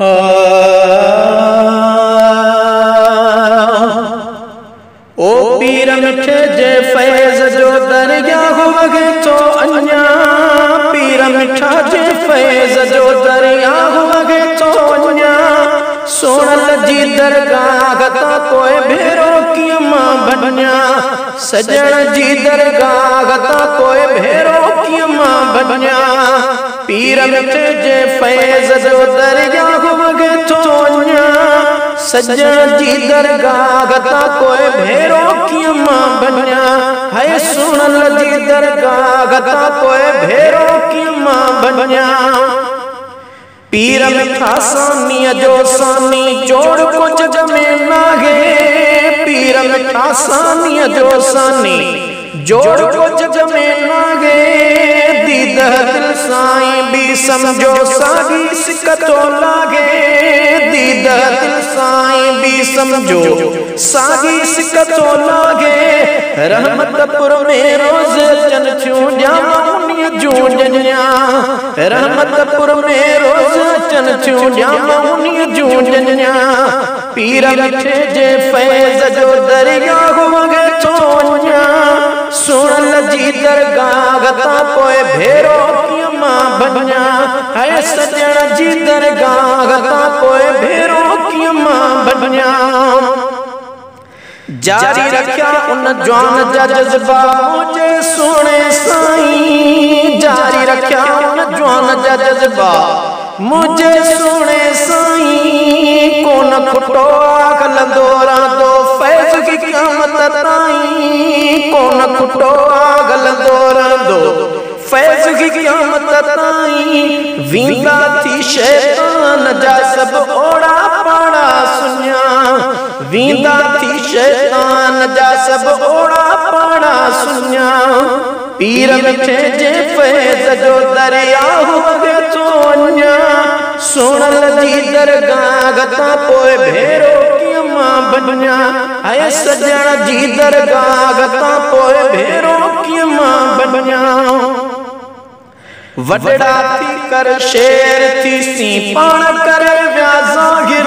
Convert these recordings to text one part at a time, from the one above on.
ओ पीर मिठे जे फैज़ जो दरिया वगे तो अञा, पीर मिठा जे फैज़ जो दरिया वगे तो अञा, सोनल जी दरगाह ता कोई भेरो किया मां बन्या, सजण जी दरगाह ता कोई भेरो किया मां बन्या, पीर मिठे जे फैज़ जो दरिया वगे तो अञा, सजण जी दरगाह ता कोई भेरो किया मां बन्या, है सोनल जी दरगाह ता कोई भेरो किया मां बन्या, पीर मिठा सानी जो सानी जोड़ को जग में नागे, पीर मिठा सानी जो सानी जोड़ को जग में नागे, दीद दिल साईं भी समझो सागी सिकतो लागे, दीद दिल साईं भी समझो सागी सिकतो लागे, रहमतपुर में रोज चन छू जामुनी जूंजनिया, रहमतपुर में रोज चन छू जामुनी जूंजनिया, पीर मिठे जे फैज़ जो दरिया वगे तो अञा, सोनल जी दरगाह ता कोई भेरो किया मां बन्या, है सजण जी दरगाह ता कोई भेरो किया मां बन्या, जारी रखिया उन जवान जा जज्बा मुझे सोने साईं, जारी रखिया उन जवान जा जज्बा मुझे सोने साईं, कोन खुटो आगल दोरा दो फैज़ की क़यामत ताईं, कोन खुटो आगल दोरा दो फैज़ की क़यामत ताईं, वींदा थी शैतान जा सब ओड़ा पाड़ा सुन्या, वींदा थी शैतान जा सब ओड़ा पाड़ा सुन्या, पीर मिठे जे फैज़ जो दरिया वगे तो अञा, सोनल जी दरगाह ता कोई भेरो किया मां बन्या, है सजण जी दरगाह ता कोई भेरो किया मां बन्या, वडड़ा थी कर शेर थी सी पाण करे व्या ज़ाहिर,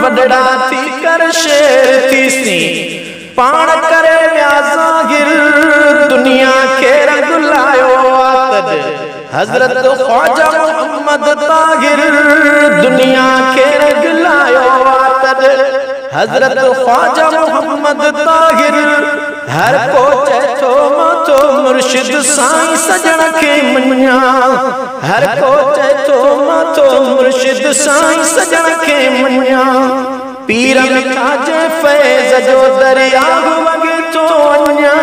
वडड़ा थी कर शेर थी सी पाण करे व्या ज़ाहिर, दुनिया के रंग लायो आतद हजरत ख्वाजा मोहम्मद ताहिर, दुनिया के रंग लायो आतद हजरत ख्वाजा मोहम्मद ताहिर, हर को चैथो माथो मुर्शिद साईं सजण के मन्या, हर को चैथो माथो मुर्शिद साईं सजण के मन्या, पीर मिठा जे फैज़ जो दरिया वगे तो अञा,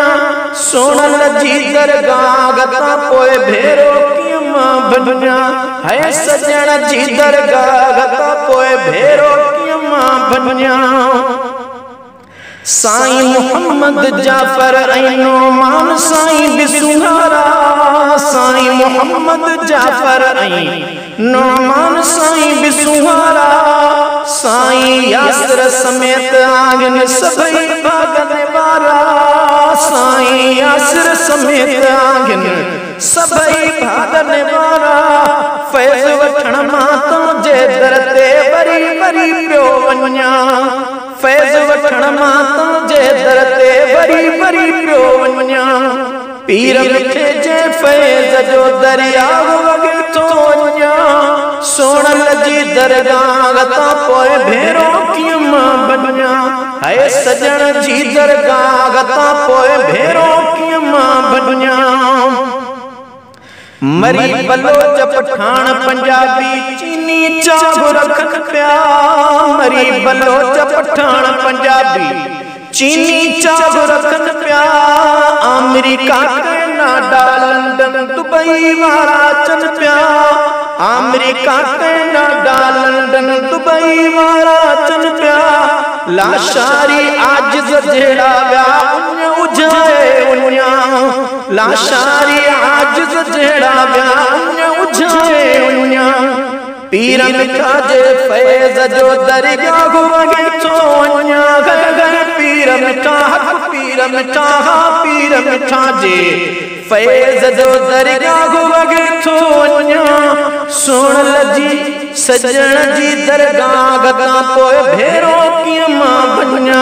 सोनल जी दरगाह ता कोई भेरो किया मां बन्या, है सजण जी दरगाह ता कोई भेरो किया मां बन्या, साईं मोहम्मद जाफर ऐनो मान साईं बिसुहारा, साईं मोहम्मद जाफर ऐनो मान साईं बिसुहारा, साईं यासर समेत आगन सभई भागन वारा, साईं यासर समेत आगन सभई भागन वारा, फैज़ वठण मां तुझे दर ते वरी वरी पियो वञा, फैज़ वठण मां तुझे दर ते वरी वरी पियो वञा, पीर मिठे जे फैज़ जो दरिया वगे तो अञा, सोनल जी दरगाह ता कोई भेरो किया मां बन्या, है सजण जी दरगाह ता कोई भेरो किया मां बन्या, मरी बलोच पठान पंजाबी चीनी चाह रखन प्या, मरी बलोच पठान पंजाबी चीनी चाह रखन प्या, अमेरिका कनाडा लंदन दुबई वाला चन प्या, अमेरिका कनाडा लंदन दुबई वाला चन प्या, लाशारी आजिज़ जेड़ा व्या उन उजाए उन्या, लाशारी आजिज़ जेड़ा व्या उन उजाए उन्या, पीर मिठा जे फैज़ जो दरिया वगे तो अञा, पीर मिठा हक पीर मिठा पीर मिठा जे फैज़ जो दरिया वगे तो अञा, सोनल जी सजण जी दरगाह गता पोए भेरो कीअं मां बन्या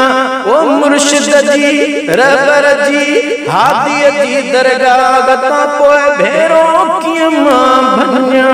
ओ मुर्शिद जी रहबर जी हादी जी दरगाह गता पोए भेरो कीअं मां बन्या